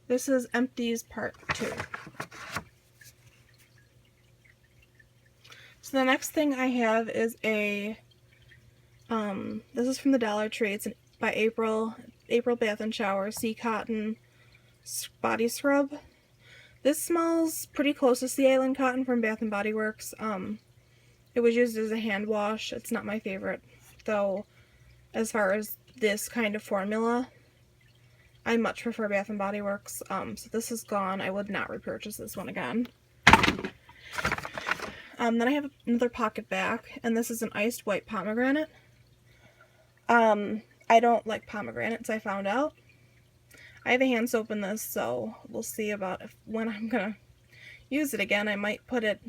This is Empties Part 2. So the next thing I have is a, this is from the Dollar Tree. It's by April Bath and Shower Sea Cotton Body Scrub. This smells pretty close to Sea Island Cotton from Bath and Body Works. It was used as a hand wash. It's not my favorite, though, as far as this kind of formula. I much prefer Bath and Body Works. So this is gone. I would not repurchase this one again. Then I have another pocket back, and this is an iced white pomegranate. I don't like pomegranates, I found out. I have a hand soap in this, so we'll see about when I'm gonna use it again. I might put it,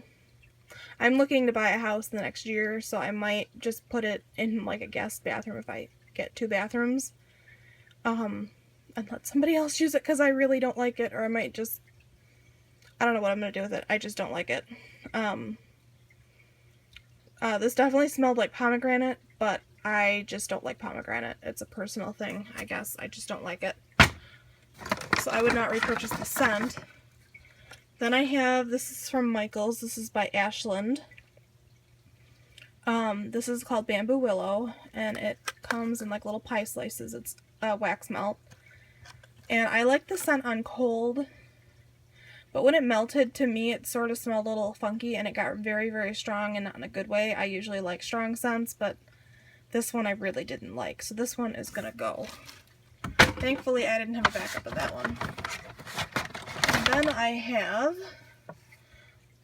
I'm looking to buy a house in the next year, so I might just put it in like a guest bathroom if I get 2 bathrooms. And let somebody else use it because I really don't like it, or I might just, I don't know what I'm going to do with it. I just don't like it. This definitely smelled like pomegranate, but I just don't like pomegranate. It's a personal thing, I guess. I just don't like it. So I would not repurchase the scent. Then I have, this is from Michael's. This is by Ashland. This is called Bamboo Willow, and it comes in like little pie slices. It's wax melt. And I like the scent on cold, but when it melted, to me, it sort of smelled a little funky, and it got very, very strong, and not in a good way. I usually like strong scents, but this one I really didn't like. So this one is gonna go. Thankfully, I didn't have a backup of that one. And then I have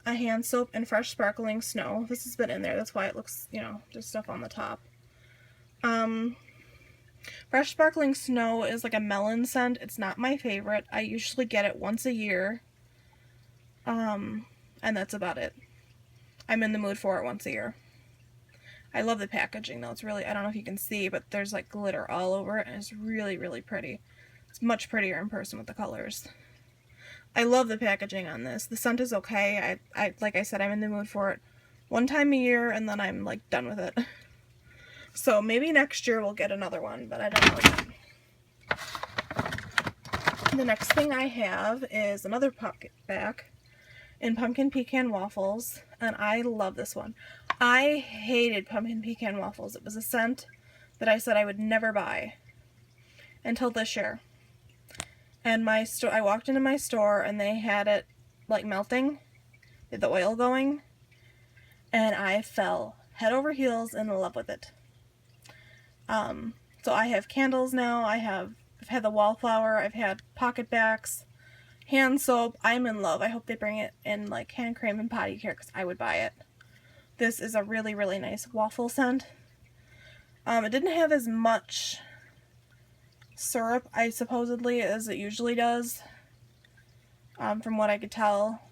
a hand soap and Fresh Sparkling Snow. This has been in there. That's why it looks, you know, just stuff on the top. Fresh Sparkling Snow is like a melon scent. It's not my favorite. I usually get it once a year. And that's about it. I'm in the mood for it once a year. I love the packaging though. It's really, I don't know if you can see, but there's like glitter all over it, and it's really, really pretty. It's much prettier in person with the colors. I love the packaging on this. The scent is okay. I like I said, I'm in the mood for it one time a year, and then I'm like done with it. So maybe next year we'll get another one, but I don't know yet. The next thing I have is another pocket back in Pumpkin Pecan Waffles, and I love this one. I hated Pumpkin Pecan Waffles. It was a scent that I said I would never buy until this year. And I walked into my store, and they had it like melting, the oil going, and I fell head over heels in love with it. So I have candles now. I've had the wallflower. I've had pocket backs, hand soap. I'm in love. I hope they bring it in like hand cream and potty care, because I would buy it. This is a really, really nice waffle scent. It didn't have as much syrup, supposedly, as it usually does, from what I could tell.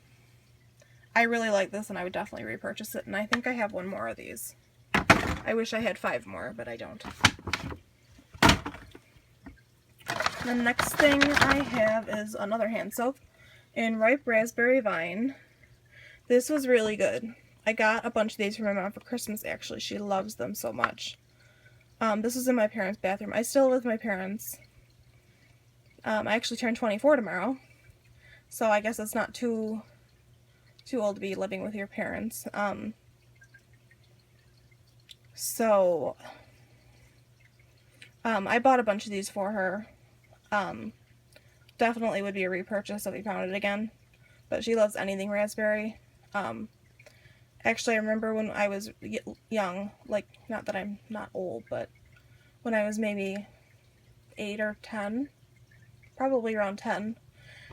I really like this, and I would definitely repurchase it, and I think I have one more of these. I wish I had 5 more, but I don't. The next thing I have is another hand soap in Ripe Raspberry Vine. This was really good. I got a bunch of these from my mom for Christmas, actually. She loves them so much. This was in my parents' bathroom. I still live with my parents. I actually turn 24 tomorrow, so I guess it's not too old to be living with your parents. I bought a bunch of these for her. Definitely would be a repurchase if we found it again, but she loves anything raspberry. Actually, I remember when I was young, like, not that I'm not old, but when I was maybe 8 or 10, probably around 10,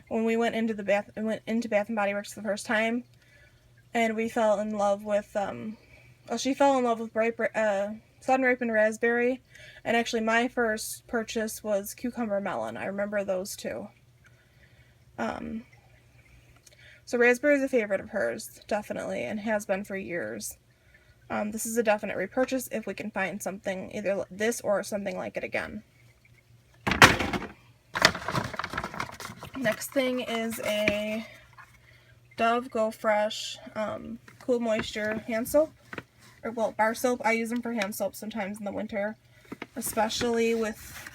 when we went into Bath and Body Works the first time, and we fell in love with, she fell in love with sun-ripened raspberry, and actually my first purchase was cucumber melon. I remember those two. So raspberry is a favorite of hers, definitely, and has been for years. This is a definite repurchase if we can find something, either this or something like it again. Next thing is a Dove Go Fresh Cool Moisture hand soap. Or, well, bar soap. I use them for hand soap sometimes in the winter, especially with,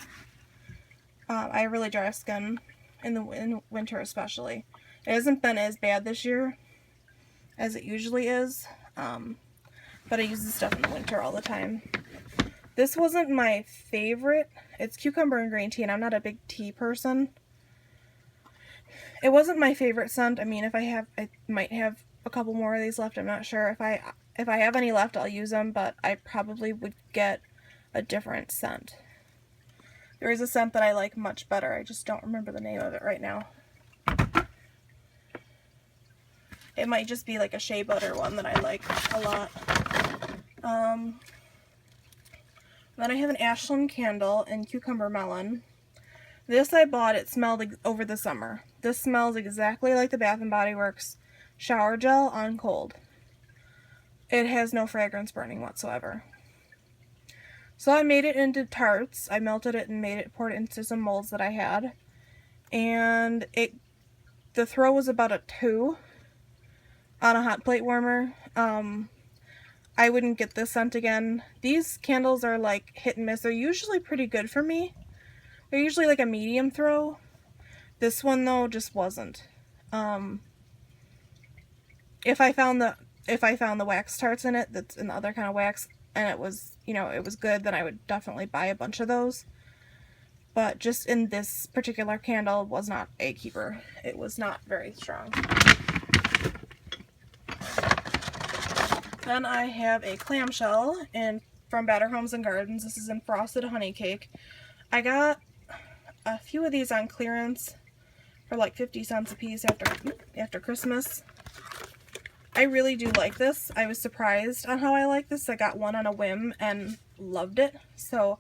I have really dry skin, in winter especially. It hasn't been as bad this year as it usually is, but I use this stuff in the winter all the time. This wasn't my favorite. It's cucumber and green tea, and I'm not a big tea person. It wasn't my favorite scent. I mean, I might have a couple more of these left. I'm not sure. If I have any left, I'll use them, but I probably would get a different scent. There is a scent that I like much better. I just don't remember the name of it right now. It might just be like a shea butter one that I like a lot. Then I have an Ashland candle in cucumber melon. This I bought, it smelled over the summer. This smells exactly like the Bath & Body Works shower gel on cold. It has no fragrance burning whatsoever. So I made it into tarts. I melted it and poured it into some molds that I had. And the throw was about a 2 on a hot plate warmer. I wouldn't get this scent again. These candles are like hit and miss. They're usually pretty good for me. They're usually like a medium throw. This one though just wasn't. If I found the wax tarts in it, that's in the other kind of wax, and it was, it was good, then I would definitely buy a bunch of those. But just in this particular candle was not a keeper. It was not very strong. Then I have a clamshell from Better Homes and Gardens. This is in Frosted Honey Cake. I got a few of these on clearance for like 50 cents a piece after Christmas. I really do like this. I was surprised on how I like this. I got one on a whim and loved it. So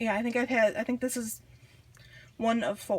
yeah, I think this is one of 4.